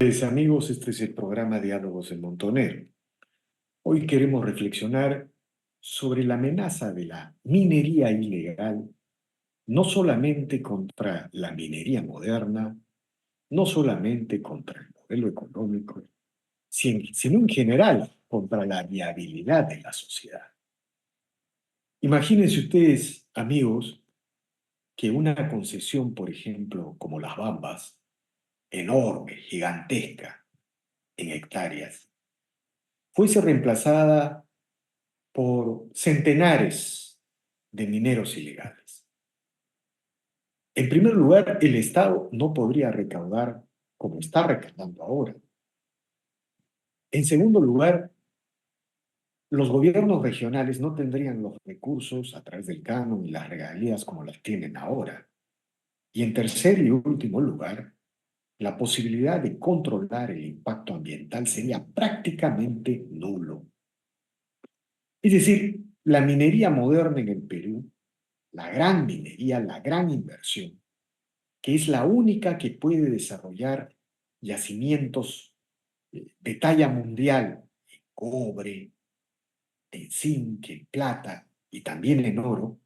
Amigos, este es el programa Diálogos de Montonero. Hoy queremos reflexionar sobre la amenaza de la minería ilegal, no solamente contra la minería moderna, no solamente contra el modelo económico, sino en general contra la viabilidad de la sociedad. Imagínense ustedes, amigos, que una concesión, por ejemplo, como Las Bambas, enorme, gigantesca, en hectáreas, fuese reemplazada por centenares de mineros ilegales. En primer lugar, el Estado no podría recaudar como está recaudando ahora. En segundo lugar, los gobiernos regionales no tendrían los recursos a través del canon y las regalías como las tienen ahora. Y en tercer y último lugar, la posibilidad de controlar el impacto ambiental sería prácticamente nulo. Es decir, la minería moderna en el Perú, la gran minería, la gran inversión, que es la única que puede desarrollar yacimientos de talla mundial en cobre, en zinc, en plata y también en oro,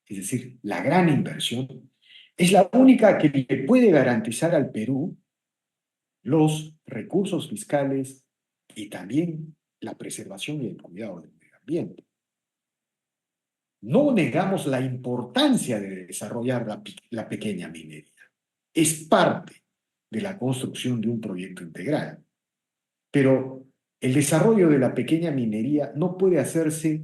es decir, la gran inversión, es la única que le puede garantizar al Perú los recursos fiscales y también la preservación y el cuidado del medio ambiente. No negamos la importancia de desarrollar la pequeña minería. Es parte de la construcción de un proyecto integral. Pero el desarrollo de la pequeña minería no puede hacerse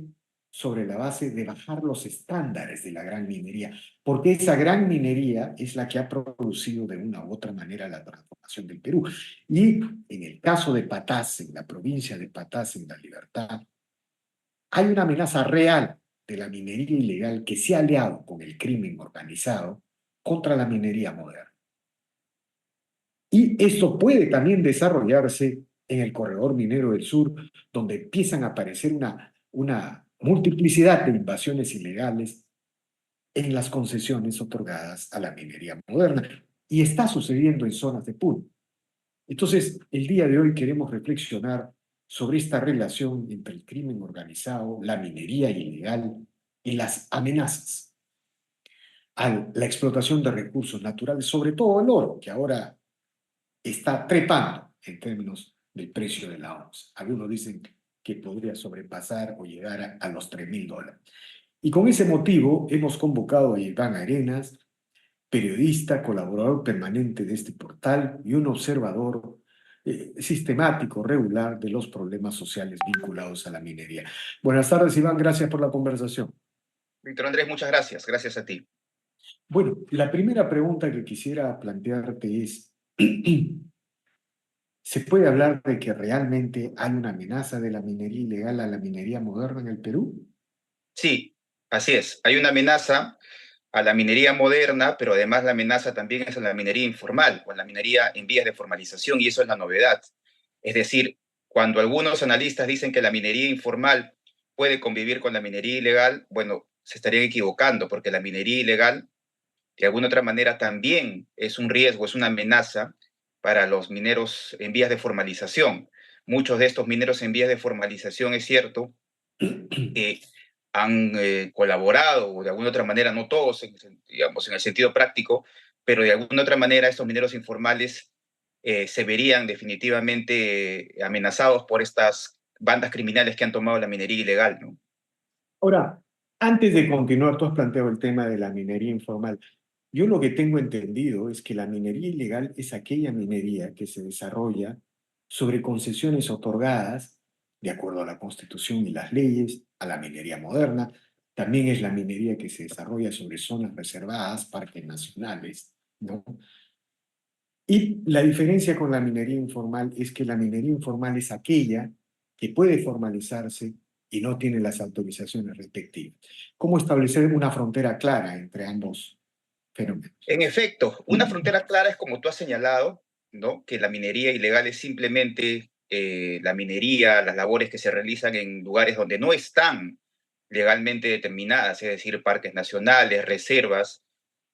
sobre la base de bajar los estándares de la gran minería, porque esa gran minería es la que ha producido de una u otra manera la transformación del Perú. Y en el caso de Patás, en la provincia de Patás, en La Libertad, hay una amenaza real de la minería ilegal que se ha aliado con el crimen organizado contra la minería moderna. Y esto puede también desarrollarse en el corredor minero del sur, donde empiezan a aparecer una multiplicidad de invasiones ilegales en las concesiones otorgadas a la minería moderna. Y está sucediendo en zonas de Puno. Entonces, el día de hoy queremos reflexionar sobre esta relación entre el crimen organizado, la minería ilegal y las amenazas a la explotación de recursos naturales, sobre todo el oro, que ahora está trepando en términos del precio de la onza. Algunos dicen que podría sobrepasar o llegar a los $3.000. Y con ese motivo hemos convocado a Iván Arenas, periodista, colaborador permanente de este portal y un observador sistemático, regular de los problemas sociales vinculados a la minería. Buenas tardes, Iván, gracias por la conversación. Víctor Andrés, muchas gracias. Gracias a ti. Bueno, la primera pregunta que quisiera plantearte es, ¿se puede hablar de que realmente hay una amenaza de la minería ilegal a la minería moderna en el Perú? Sí, así es. Hay una amenaza a la minería moderna, pero además la amenaza también es a la minería informal o a la minería en vías de formalización, y eso es la novedad. Es decir, cuando algunos analistas dicen que la minería informal puede convivir con la minería ilegal, bueno, se estarían equivocando, porque la minería ilegal, de alguna otra manera, también es un riesgo, es una amenaza para los mineros en vías de formalización. Muchos de estos mineros en vías de formalización, es cierto, que han colaborado, o de alguna otra manera, no todos, digamos, en el sentido práctico, pero de alguna otra manera estos mineros informales se verían definitivamente amenazados por estas bandas criminales que han tomado la minería ilegal, ¿no? Ahora, antes de continuar, tú has planteado el tema de la minería informal. Yo lo que tengo entendido es que la minería ilegal es aquella minería que se desarrolla sobre concesiones otorgadas, de acuerdo a la Constitución y las leyes, a la minería moderna. También es la minería que se desarrolla sobre zonas reservadas, parques nacionales, ¿no? Y la diferencia con la minería informal es que la minería informal es aquella que puede formalizarse y no tiene las autorizaciones respectivas. ¿Cómo establecer una frontera clara entre ambos fenómenos? En efecto, una frontera clara es como tú has señalado, ¿no? Que la minería ilegal es simplemente la minería, las labores que se realizan en lugares donde no están legalmente determinadas, es decir, parques nacionales, reservas,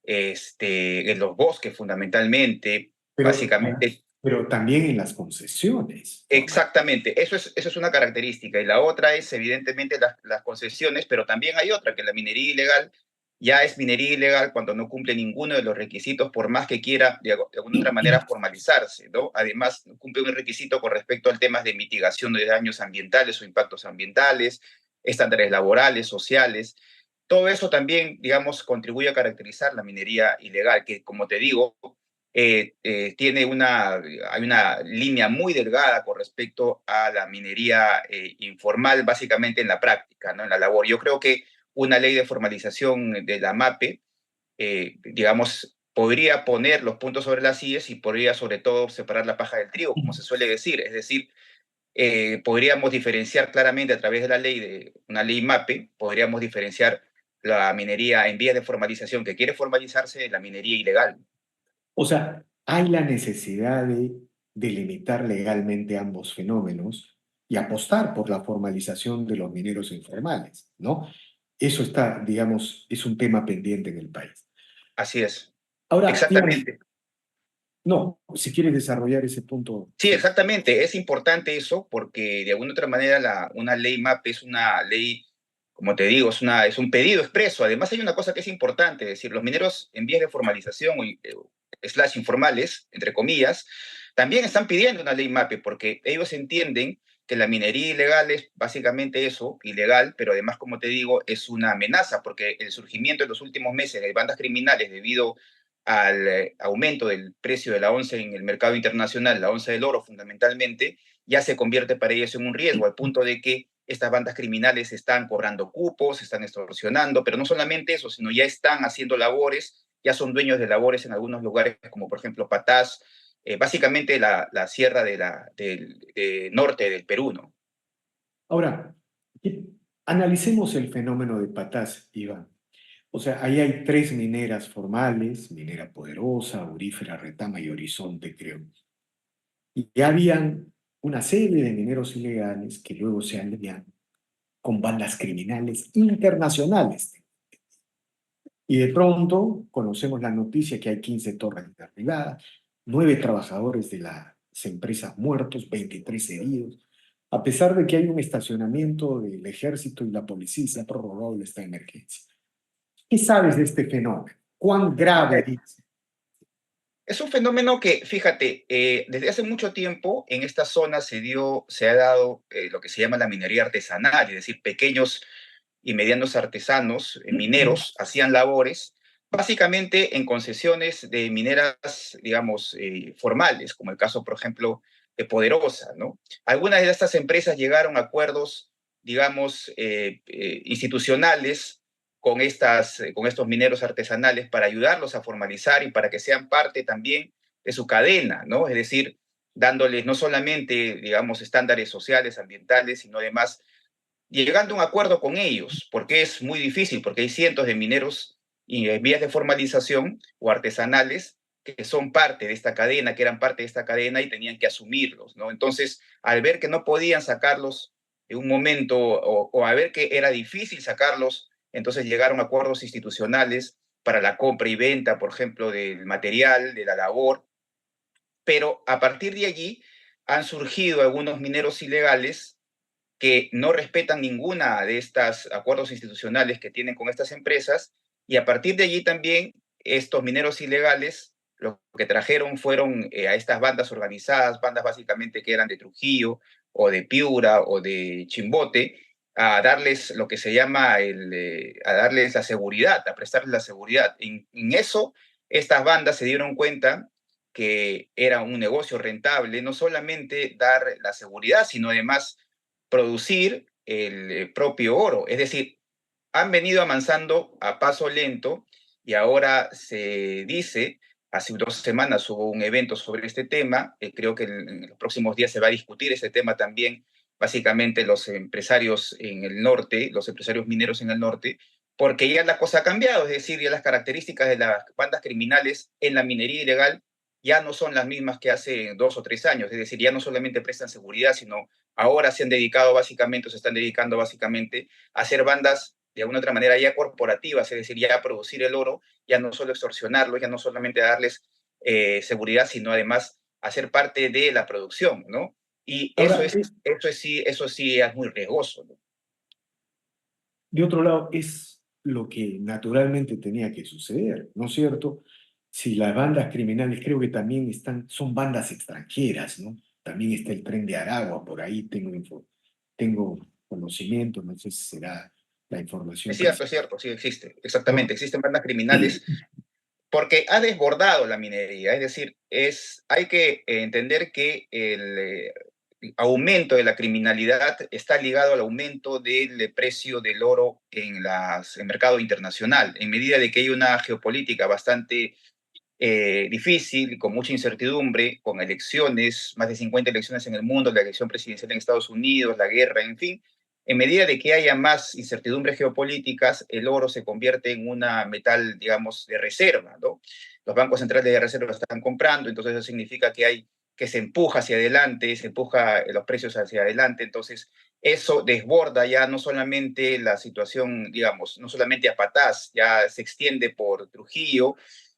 en los bosques fundamentalmente, Pero, básicamente. pero también en las concesiones formales. Exactamente, eso es una característica. Y la otra es, evidentemente, las concesiones, pero también hay otra, que la minería ilegal ya es minería ilegal cuando no cumple ninguno de los requisitos, por más que quiera de alguna otra manera formalizarse, ¿no? Además, no cumple un requisito con respecto al tema de mitigación de daños ambientales o impactos ambientales, estándares laborales, sociales. Todo eso también, digamos, contribuye a caracterizar la minería ilegal, que, como te digo, hay una línea muy delgada con respecto a la minería informal, básicamente en la práctica, ¿no? En la labor. Yo creo que una ley de formalización de la MAPE, digamos, podría poner los puntos sobre las IES y podría sobre todo separar la paja del trigo, como se suele decir. Es decir, podríamos diferenciar claramente a través de la ley, de una ley MAPE, podríamos diferenciar la minería en vías de formalización que quiere formalizarse de la minería ilegal. O sea, hay la necesidad de delimitar legalmente ambos fenómenos y apostar por la formalización de los mineros informales, ¿no? Eso está, digamos, es un tema pendiente en el país. Así es. Ahora, claro, Exactamente. no, si quieres desarrollar ese punto, Sí, sí. exactamente. Es importante eso porque de alguna otra manera una ley MAP es una ley, como te digo, es un pedido expreso. Además hay una cosa que es importante, es decir, los mineros en vías de formalización slash informales, entre comillas, también están pidiendo una ley MAPE porque ellos entienden que la minería ilegal es básicamente eso, ilegal, pero además, como te digo, es una amenaza porque el surgimiento en los últimos meses de bandas criminales debido al aumento del precio de la onza en el mercado internacional, la onza del oro fundamentalmente, ya se convierte para ellos en un riesgo, al punto de que estas bandas criminales están cobrando cupos, están extorsionando, pero no solamente eso, sino ya están haciendo labores, ya son dueños de labores en algunos lugares, como por ejemplo Patás, básicamente la sierra del norte del Perú, ¿no? Ahora, analicemos el fenómeno de Patás, Iván. O sea, ahí hay tres mineras formales, Minera Poderosa, Aurífera, Retama y Horizonte, creo. Y habían una serie de mineros ilegales que luego se alinean con bandas criminales internacionales. Y de pronto conocemos la noticia que hay 15 torres derribadas, 9 trabajadores de las empresas muertos, 23 heridos, a pesar de que hay un estacionamiento del ejército y la policía se ha prorrogado esta emergencia. ¿Qué sabes de este fenómeno? ¿Cuán grave es? Es un fenómeno que, fíjate, desde hace mucho tiempo en esta zona se ha dado lo que se llama la minería artesanal, es decir, pequeños y medianos artesanos, mineros, hacían labores, básicamente en concesiones de mineras, digamos, formales, como el caso, por ejemplo, de Poderosa, ¿no? Algunas de estas empresas llegaron a acuerdos, digamos, institucionales con estos mineros artesanales para ayudarlos a formalizar y para que sean parte también de su cadena, ¿no? Es decir, dándoles no solamente, digamos, estándares sociales, ambientales, sino además llegando a un acuerdo con ellos, porque es muy difícil, porque hay cientos de mineros y vías de formalización o artesanales que son parte de esta cadena, que eran parte de esta cadena y tenían que asumirlos, ¿no? Entonces, al ver que no podían sacarlos en un momento o a ver que era difícil sacarlos, entonces llegaron a acuerdos institucionales para la compra y venta, por ejemplo, del material, de la labor, pero a partir de allí han surgido algunos mineros ilegales que no respetan ninguna de estos acuerdos institucionales que tienen con estas empresas y a partir de allí también estos mineros ilegales lo que trajeron fueron a estas bandas organizadas, bandas básicamente que eran de Trujillo o de Piura o de Chimbote, a darles lo que se llama a darles la seguridad, a prestarles la seguridad. En eso, estas bandas se dieron cuenta que era un negocio rentable, no solamente dar la seguridad, sino además producir el propio oro. Es decir, han venido avanzando a paso lento y ahora se dice, hace 2 semanas hubo un evento sobre este tema, creo que en los próximos días se va a discutir ese tema también, básicamente los empresarios en el norte, los empresarios mineros en el norte, porque ya la cosa ha cambiado, es decir, ya las características de las bandas criminales en la minería ilegal ya no son las mismas que hace 2 o 3 años, es decir, ya no solamente prestan seguridad, sino ahora se han dedicado básicamente, o se están dedicando básicamente a hacer bandas de alguna otra manera ya corporativas, es decir, ya a producir el oro, ya no solo extorsionarlo, ya no solamente a darles seguridad, sino además hacer parte de la producción, ¿no? Y Ahora, eso sí es muy riesgoso, ¿no? de otro lado, es lo que naturalmente tenía que suceder, ¿no es cierto? Si las bandas criminales creo que también son bandas extranjeras, ¿no? También está el Tren de Aragua, por ahí tengo conocimiento, no sé si será la información precisa, Es cierto, sí existe, ¿no? exactamente. Existen bandas criminales porque ha desbordado la minería, es decir, hay que entender que el aumento de la criminalidad está ligado al aumento del precio del oro el mercado internacional, en medida de que hay una geopolítica bastante difícil, con mucha incertidumbre, con elecciones, más de 50 elecciones en el mundo, la elección presidencial en Estados Unidos, la guerra, en fin. En medida de que haya más incertidumbres geopolíticas, el oro se convierte en una metal, digamos, de reserva, ¿no? Los bancos centrales de reserva están comprando, entonces eso significa que se empuja hacia adelante, se empuja los precios hacia adelante, entonces eso desborda ya no solamente la situación, digamos, no solamente a Patás, ya se extiende por Trujillo,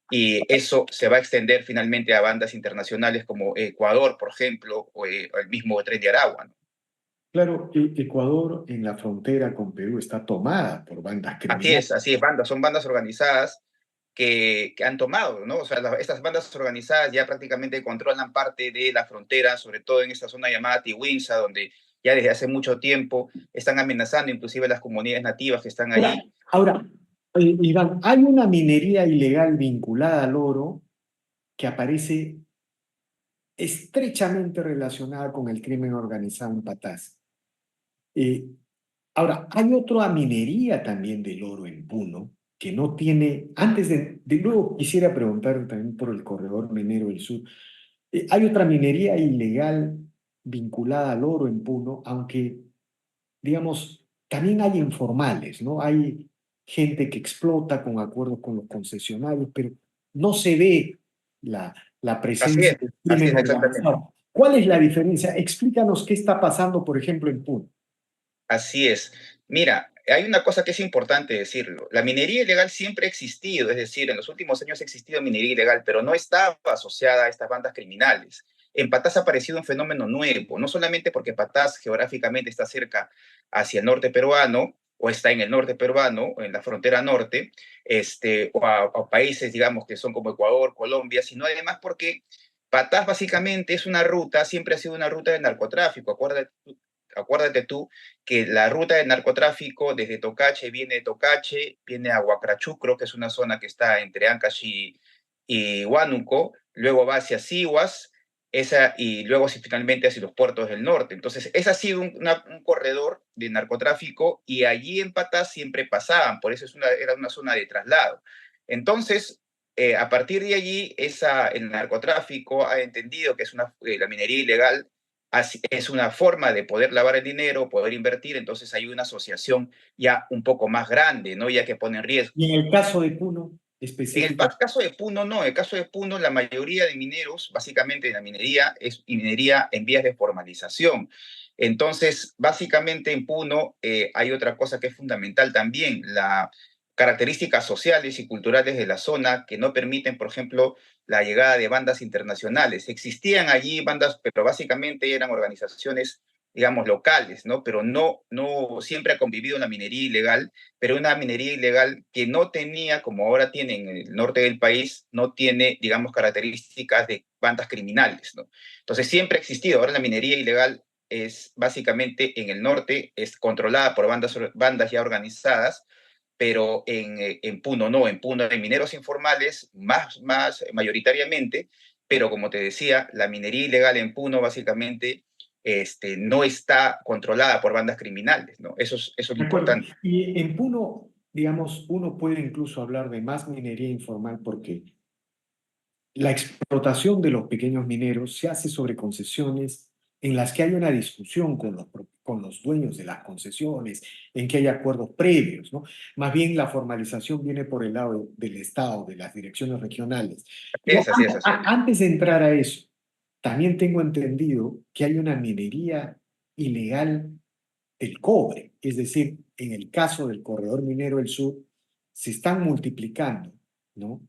y eso se va a extender finalmente a bandas internacionales como Ecuador, por ejemplo, o el mismo Tren de Aragua, ¿no? Claro, Ecuador en la frontera con Perú está tomada por bandas criminales. Así es, son bandas organizadas que han tomado, ¿no? O sea, estas bandas organizadas ya prácticamente controlan parte de la frontera, sobre todo en esta zona llamada Tiwinsa, donde ya desde hace mucho tiempo están amenazando inclusive las comunidades nativas que están Ahora, ahí. ahora, Iván, hay una minería ilegal vinculada al oro que aparece estrechamente relacionada con el crimen organizado en Patás. Eh, Ahora, hay otra minería también del oro en Puno que no tiene, antes de luego quisiera preguntar también por el corredor minero del sur. Hay otra minería ilegal vinculada al oro en Puno, aunque, digamos, también hay informales, ¿no? Hay gente que explota con acuerdos con los concesionarios, pero no se ve la, la presencia del Así crimen es exactamente. organizado. ¿Cuál es la diferencia? Explícanos qué está pasando, por ejemplo, en Puno. Así es. Mira, hay una cosa que es importante decirlo. La minería ilegal siempre ha existido, es decir, en los últimos años ha existido minería ilegal, pero no estaba asociada a estas bandas criminales. En Patás ha aparecido un fenómeno nuevo, no solamente porque Patás geográficamente está cerca hacia el norte peruano, o está en el norte peruano, o en la frontera norte, o países, digamos, que son como Ecuador, Colombia, sino además porque Patás básicamente es una ruta, siempre ha sido una ruta de narcotráfico. Acuérdate tú que la ruta de narcotráfico desde Tocache viene de Tocache, viene a Huacrachucro, que es una zona que está entre Ancash y Huánuco, luego va hacia Sihuas, y luego finalmente hacia los puertos del norte. Entonces, ese ha sido un corredor de narcotráfico y allí en Patás siempre pasaban, por eso era una zona de traslado. Entonces, a partir de allí, el narcotráfico ha entendido que es la minería ilegal es una forma de poder lavar el dinero, poder invertir, entonces hay una asociación ya un poco más grande, ¿no? Ya que pone en riesgo. Y en el caso de Puno, En el específico, caso de Puno, no, en el caso de Puno, la mayoría de mineros, básicamente la minería, es minería en vías de formalización. Entonces, básicamente en Puno hay otra cosa que es fundamental también, las características sociales y culturales de la zona que no permiten, por ejemplo, la llegada de bandas internacionales. Existían allí bandas, pero básicamente eran organizaciones, digamos, locales, ¿no? Pero no siempre ha convivido la minería ilegal, pero una minería ilegal que no tenía, como ahora tiene en el norte del país, no tiene, digamos, características de bandas criminales, ¿no? Entonces siempre ha existido. Ahora la minería ilegal es básicamente en el norte, es controlada por bandas ya organizadas, pero en Puno no, en Puno hay mineros informales, más mayoritariamente, pero como te decía, la minería ilegal en Puno básicamente no está controlada por bandas criminales, ¿no? Eso es lo de acuerdo. importante. Y en Puno, digamos, uno puede incluso hablar de más minería informal porque la explotación de los pequeños mineros se hace sobre concesiones en las que hay una discusión con los dueños de las concesiones, en que hay acuerdos previos, ¿no? Más bien la formalización viene por el lado del Estado, de las direcciones regionales. Pero Así es, así es. antes de entrar a eso, también tengo entendido que hay una minería ilegal del cobre, es decir, en el caso del corredor minero del sur, se están multiplicando, ¿no?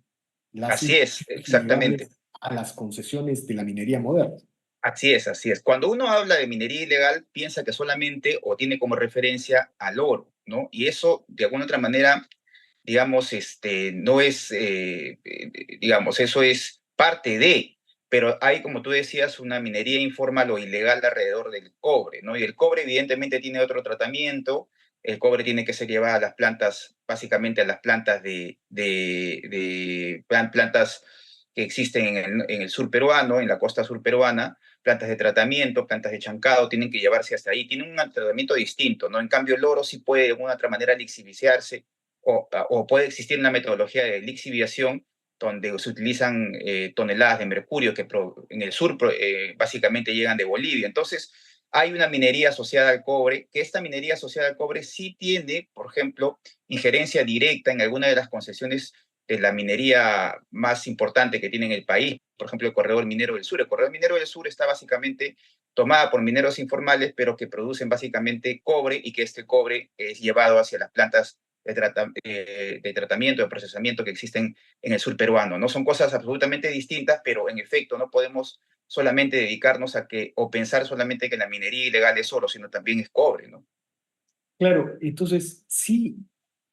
Las Así es, inversiones ilegales exactamente. a las concesiones de la minería moderna. Así es, así es. Cuando uno habla de minería ilegal, piensa que solamente o tiene como referencia al oro, ¿no? Y eso, de alguna otra manera, digamos, no es, digamos, eso es parte de, pero hay, como tú decías, una minería informal o ilegal alrededor del cobre, ¿no? Y el cobre evidentemente tiene otro tratamiento, el cobre tiene que ser llevado a las plantas, básicamente a las plantas plantas que existen en el sur peruano, en la costa sur peruana, plantas de tratamiento, plantas de chancado, tienen que llevarse hasta ahí, tienen un tratamiento distinto, ¿no? En cambio, el oro sí puede de alguna otra manera lixiviarse o puede existir una metodología de lixiviación donde se utilizan toneladas de mercurio que en el sur básicamente llegan de Bolivia. Entonces, hay una minería asociada al cobre, que esta minería asociada al cobre sí tiene, por ejemplo, injerencia directa en alguna de las concesiones de la minería más importante que tiene en el país, por ejemplo, el corredor minero del sur. El corredor minero del sur está básicamente tomada por mineros informales, pero que producen básicamente cobre y que este cobre es llevado hacia las plantas de tratamiento, de procesamiento que existen en el sur peruano. No son cosas absolutamente distintas, pero en efecto no podemos solamente dedicarnos a que, o pensar solamente que la minería ilegal es oro, sino también es cobre, ¿no? Claro, entonces sí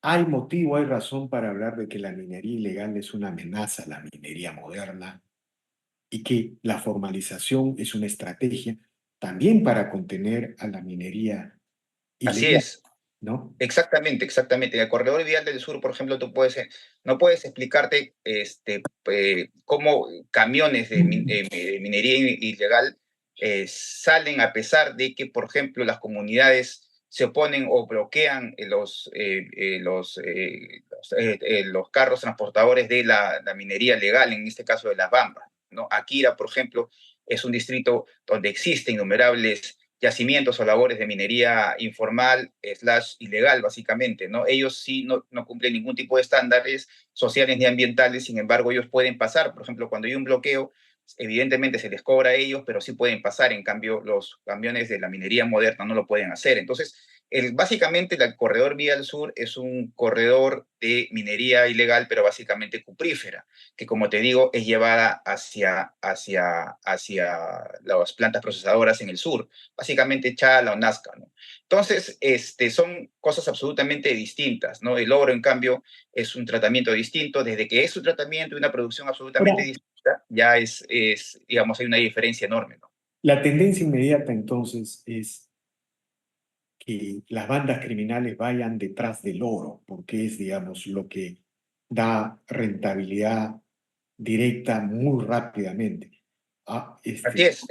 hay motivo, hay razón para hablar de que la minería ilegal es una amenaza a la minería moderna y que la formalización es una estrategia también para contener a la minería Así ilegal, es. ¿no? Exactamente, exactamente. En el corredor vial del sur, por ejemplo, no puedes explicarte cómo camiones de minería ilegal salen a pesar de que, por ejemplo, las comunidades se oponen o bloquean los carros transportadores de la minería legal, en este caso de las Bambas, ¿no? Akira, por ejemplo, es un distrito donde existen innumerables yacimientos o labores de minería informal / ilegal, básicamente, ¿no? Ellos sí no cumplen ningún tipo de estándares sociales ni ambientales, sin embargo, ellos pueden pasar. Por ejemplo, cuando hay un bloqueo, evidentemente se les cobra a ellos, pero sí pueden pasar. En cambio, los camiones de la minería moderna no lo pueden hacer. Entonces, básicamente, el corredor Vía del Sur es un corredor de minería ilegal, pero básicamente cuprífera, que como te digo, es llevada hacia las plantas procesadoras en el sur, básicamente Chala o Nazca, ¿no? Entonces, son cosas absolutamente distintas, ¿no? El oro, en cambio, es un tratamiento distinto. Desde que es un tratamiento y una producción absolutamente Ahora, distinta, ya digamos, hay una diferencia enorme, ¿no? la tendencia inmediata entonces es que las bandas criminales vayan detrás del oro, porque es, digamos, lo que da rentabilidad directa muy rápidamente. Ah, Así es.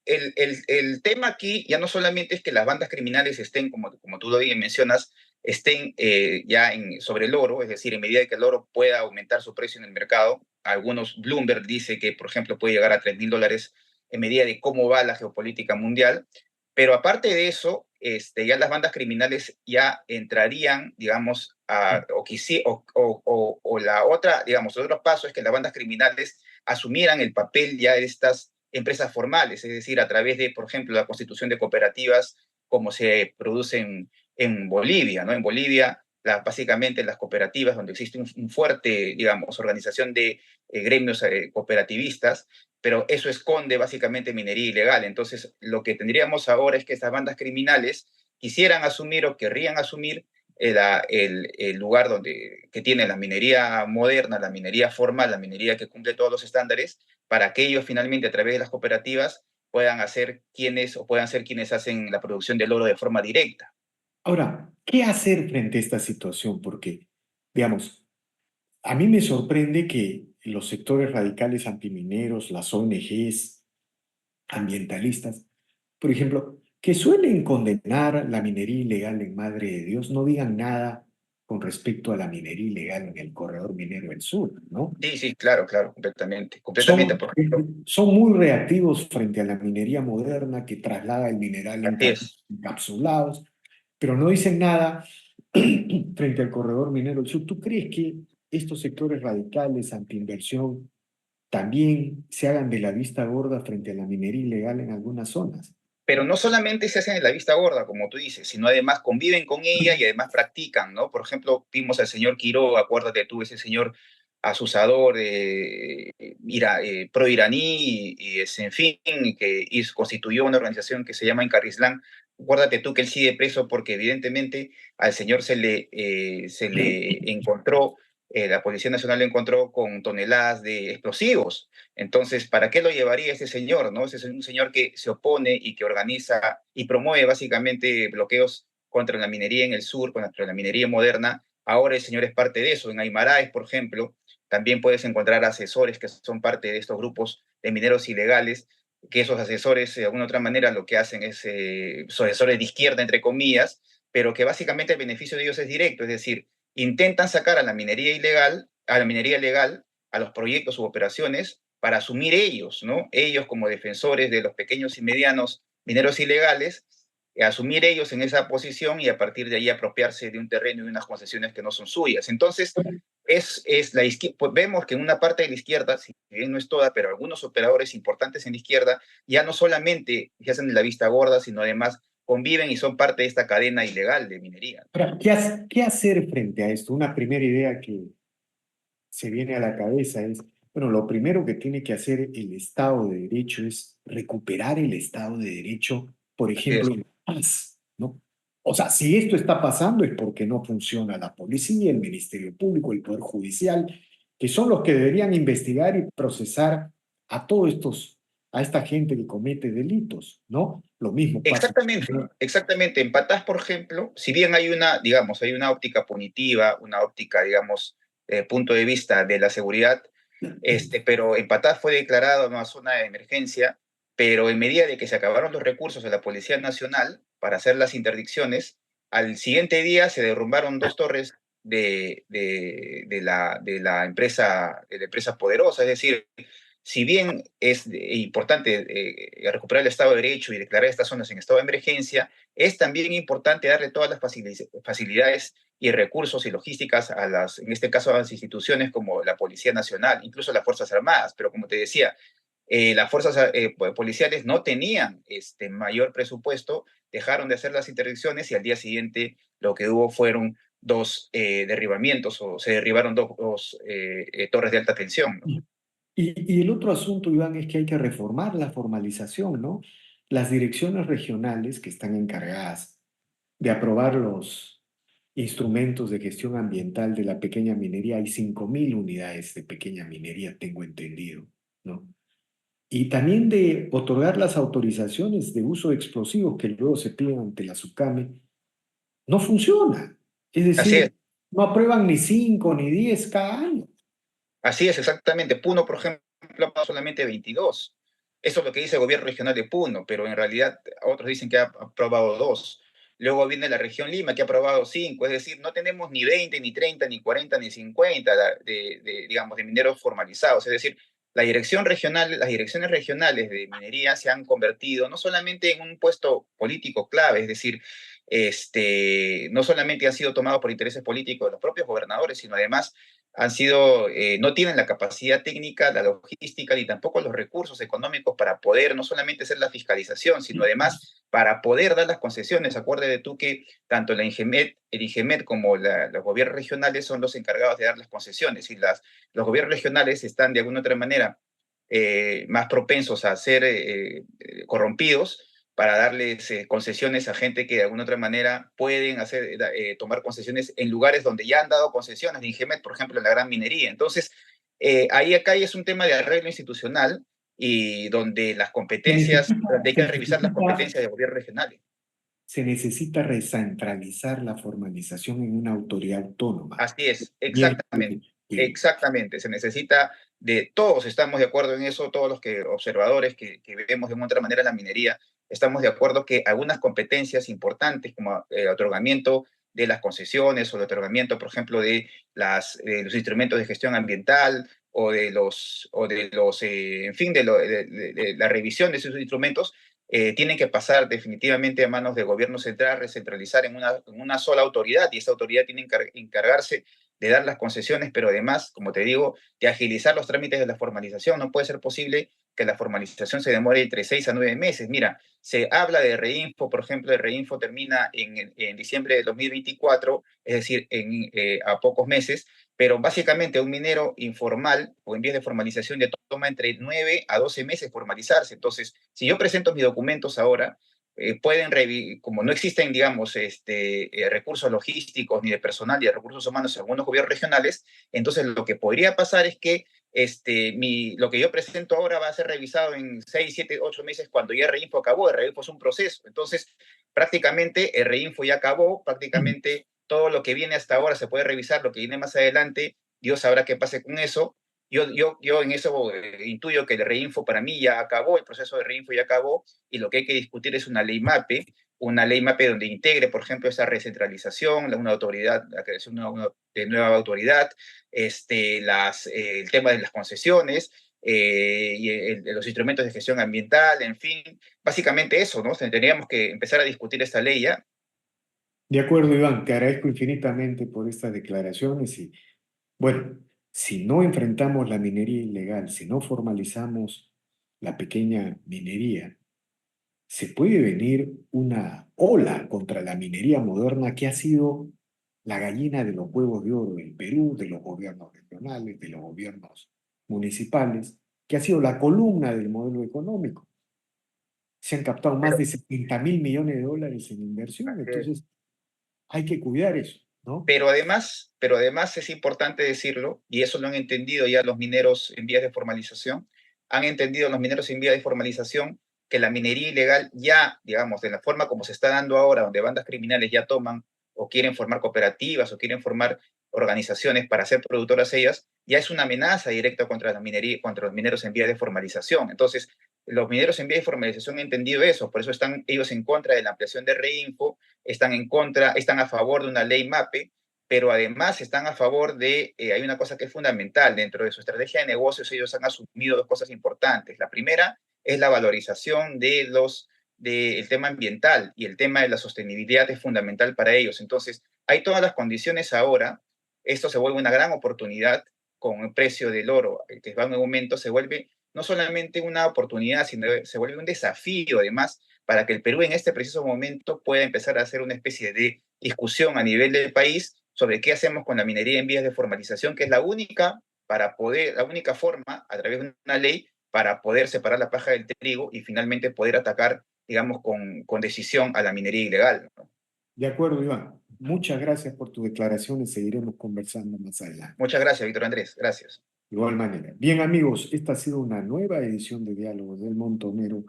El tema aquí ya no solamente es que las bandas criminales estén, como tú bien mencionas, estén sobre el oro, es decir, en medida que el oro pueda aumentar su precio en el mercado, Bloomberg dice que, por ejemplo, puede llegar a $3.000 en medida de cómo va la geopolítica mundial, pero aparte de eso, ya las bandas criminales ya entrarían, digamos, o la otra, digamos, el otro paso es que las bandas criminales asumieran el papel ya de estas empresas formales, es decir, a través de, por ejemplo, la constitución de cooperativas como se produce en Bolivia, ¿no? En Bolivia, básicamente las cooperativas, donde existe un fuerte, digamos, organización de gremios cooperativistas, pero eso esconde básicamente minería ilegal. Entonces, lo que tendríamos ahora es que estas bandas criminales quisieran asumir o querrían asumir el lugar que tiene la minería moderna, la minería formal, la minería que cumple todos los estándares, para que ellos finalmente a través de las cooperativas puedan ser quienes hacen la producción del oro de forma directa. ahora, ¿qué hacer frente a esta situación? Porque, digamos, a mí me sorprende que los sectores radicales antimineros, las ONGs ambientalistas, por ejemplo, que suelen condenar la minería ilegal en Madre de Dios, no digan nada con respecto a la minería ilegal en el corredor minero del sur, ¿no? Sí, sí, claro, claro, completamente, completamente, Son, por ejemplo, son muy reactivos frente a la minería moderna que traslada el mineral en así es. encapsulados, pero no dicen nada frente al corredor minero del sur. ¿Tú crees que estos sectores radicales antiinversión también se hagan de la vista gorda frente a la minería ilegal en algunas zonas? Pero no solamente se hacen en la vista gorda, como tú dices, sino además conviven con ella y además practican, ¿no? Por ejemplo, vimos al señor Quiroga, acuérdate tú, ese señor asusador, pro-iraní en fin, que constituyó una organización que se llama Incarrislán. Acuérdate tú que él sigue preso porque evidentemente al señor se le encontró, la Policía Nacional lo encontró con toneladas de explosivos. Entonces, ¿para qué lo llevaría ese señor, no? Ese es un señor que se opone y que organiza y promueve básicamente bloqueos contra la minería en el sur, contra la minería moderna. Ahora el señor es parte de eso. En Aymaraes, por ejemplo, también puedes encontrar asesores que son parte de estos grupos de mineros ilegales, que esos asesores, de alguna otra manera, lo que hacen es, son asesores de izquierda, entre comillas, pero que básicamente el beneficio de ellos es directo, es decir, intentan sacar a la minería ilegal, a la minería legal, a los proyectos u operaciones, para asumir ellos, ¿no? Ellos como defensores de los pequeños y medianos mineros ilegales, asumir ellos en esa posición y a partir de ahí apropiarse de un terreno y unas concesiones que no son suyas. Entonces, es la izquierda, pues vemos que en una parte de la izquierda, si bien no es toda, pero algunos operadores importantes en la izquierda ya no solamente se hacen de la vista gorda, sino además conviven y son parte de esta cadena ilegal de minería. Ahora, ¿qué hacer frente a esto? Una primera idea que se viene a la cabeza es, bueno, lo primero que tiene que hacer el Estado de Derecho es recuperar el Estado de Derecho, por Así es. ejemplo, en paz, ¿no? O sea, si esto está pasando es porque no funciona la policía, el Ministerio Público, el Poder Judicial, que son los que deberían investigar y procesar a todos estos, a esta gente que comete delitos, ¿no? Lo mismo pasa. Exactamente, exactamente. En Patás, por ejemplo, si bien hay una, digamos, hay una óptica punitiva, una óptica, digamos, punto de vista de la seguridad, pero en Patás fue declarada una zona de emergencia, pero en medida de que se acabaron los recursos de la Policía Nacional para hacer las interdicciones, al siguiente día se derrumbaron dos torres de la empresa Poderosa, es decir, si bien es importante recuperar el Estado de Derecho y declarar estas zonas en estado de emergencia, es también importante darle todas las facilidades y recursos y logísticas en este caso, a las instituciones como la Policía Nacional, incluso las Fuerzas Armadas. Pero como te decía, las fuerzas policiales no tenían mayor presupuesto, dejaron de hacer las interdicciones y al día siguiente lo que hubo fueron dos derribamientos o se derribaron dos torres de alta tensión, ¿no? Y el otro asunto, Iván, es que hay que reformar la formalización, ¿no? Las direcciones regionales que están encargadas de aprobar los instrumentos de gestión ambiental de la pequeña minería, hay 5.000 unidades de pequeña minería, tengo entendido, ¿no? Y también de otorgar las autorizaciones de uso de explosivos que luego se piden ante la SUCAME, no funciona. Es Así es. decir, no aprueban ni 5 ni 10 cada año. Así es, exactamente. Puno, por ejemplo, ha aprobado solamente 22. Eso es lo que dice el gobierno regional de Puno, pero en realidad otros dicen que ha aprobado 2. Luego viene la región Lima, que ha aprobado 5. Es decir, no tenemos ni 20, ni 30, ni 40, ni 50 digamos, de mineros formalizados. Es decir, las direcciones regionales de minería se han convertido no solamente en un puesto político clave, es decir, no solamente han sido tomados por intereses políticos de los propios gobernadores, sino además no tienen la capacidad técnica, la logística, ni tampoco los recursos económicos para poder no solamente hacer la fiscalización, sino además para poder dar las concesiones. Acuérdate tú que tanto el INGEMET como los gobiernos regionales son los encargados de dar las concesiones y los gobiernos regionales están de alguna otra manera más propensos a ser corrompidos para darles concesiones a gente que de alguna otra manera pueden tomar concesiones en lugares donde ya han dado concesiones de Ingemet, por ejemplo, en la gran minería. Entonces, acá es un tema de arreglo institucional y donde las Se competencias, necesita, hay se que revisar las necesita, competencias de gobiernos regionales. se necesita recentralizar la formalización en una autoridad autónoma. Así es, Bien, exactamente, bien. exactamente. Se necesita de todos, estamos de acuerdo en eso, todos los observadores que vemos de una otra manera la minería, estamos de acuerdo que algunas competencias importantes como el otorgamiento de las concesiones o el otorgamiento, por ejemplo, de los instrumentos de gestión ambiental en fin, de la revisión de esos instrumentos, tienen que pasar definitivamente a manos del gobierno central, recentralizar en una sola autoridad, y esa autoridad tiene que encargarse de dar las concesiones, pero además, como te digo, de agilizar los trámites de la formalización. No puede ser posible que la formalización se demore entre 6 a 9 meses. Mira, se habla de Reinfo, por ejemplo, el Reinfo termina en diciembre de 2024, es decir, a pocos meses, pero básicamente un minero informal o en vías de formalización le toma entre 9 a 12 meses formalizarse. Entonces, si yo presento mis documentos ahora, como no existen, digamos, recursos logísticos ni de personal ni de recursos humanos en algunos gobiernos regionales, entonces lo que podría pasar es que lo que yo presento ahora va a ser revisado en 6, 7, 8 meses cuando ya el Reinfo acabó. El Reinfo es un proceso. Entonces, prácticamente el Reinfo ya acabó, prácticamente todo lo que viene hasta ahora se puede revisar, lo que viene más adelante, Dios sabrá qué pase con eso. Yo en eso intuyo que el Reinfo para mí ya acabó, el proceso de Reinfo ya acabó, y lo que hay que discutir es una ley MAPE donde integre, por ejemplo, esa recentralización, una autoridad, la creación de nueva autoridad, el tema de las concesiones, los instrumentos de gestión ambiental, en fin, básicamente eso, ¿no? Tendríamos que empezar a discutir esta ley ya. De acuerdo, Iván, te agradezco infinitamente por estas declaraciones y, bueno, si no enfrentamos la minería ilegal, si no formalizamos la pequeña minería, se puede venir una ola contra la minería moderna que ha sido la gallina de los huevos de oro del Perú, de los gobiernos regionales, de los gobiernos municipales, que ha sido la columna del modelo económico. Se han captado más Pero, de 70.000 millones de dólares en inversión, entonces hay que cuidar eso, ¿no? pero además es importante decirlo, y eso lo han entendido ya los mineros en vías de formalización, han entendido los mineros en vías de formalización que la minería ilegal ya, digamos, de la forma como se está dando ahora, donde bandas criminales ya toman o quieren formar cooperativas o quieren formar organizaciones para ser productoras ellas, ya es una amenaza directa contra la minería, contra los mineros en vías de formalización. Entonces, los mineros en vías de formalización han entendido eso, por eso están ellos en contra de la ampliación de Reinfo, están a favor de una ley MAPE, pero además están a favor hay una cosa que es fundamental, dentro de su estrategia de negocios ellos han asumido dos cosas importantes. La primera es la valorización del tema ambiental, y el tema de la sostenibilidad es fundamental para ellos. Entonces, hay todas las condiciones ahora, esto se vuelve una gran oportunidad con el precio del oro, que va en aumento, se vuelve no solamente una oportunidad, sino se vuelve un desafío además para que el Perú en este preciso momento pueda empezar a hacer una especie de discusión a nivel del país sobre qué hacemos con la minería en vías de formalización, que es la única forma, a través de una ley, para poder separar la paja del trigo y finalmente poder atacar, digamos, con decisión a la minería ilegal, ¿no? De acuerdo, Iván. Muchas gracias por tus declaraciones. Seguiremos conversando más adelante. Muchas gracias, Víctor Andrés. Gracias. De igual manera. Bien, amigos, esta ha sido una nueva edición de Diálogos del Montonero.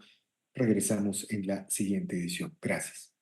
Regresamos en la siguiente edición. Gracias.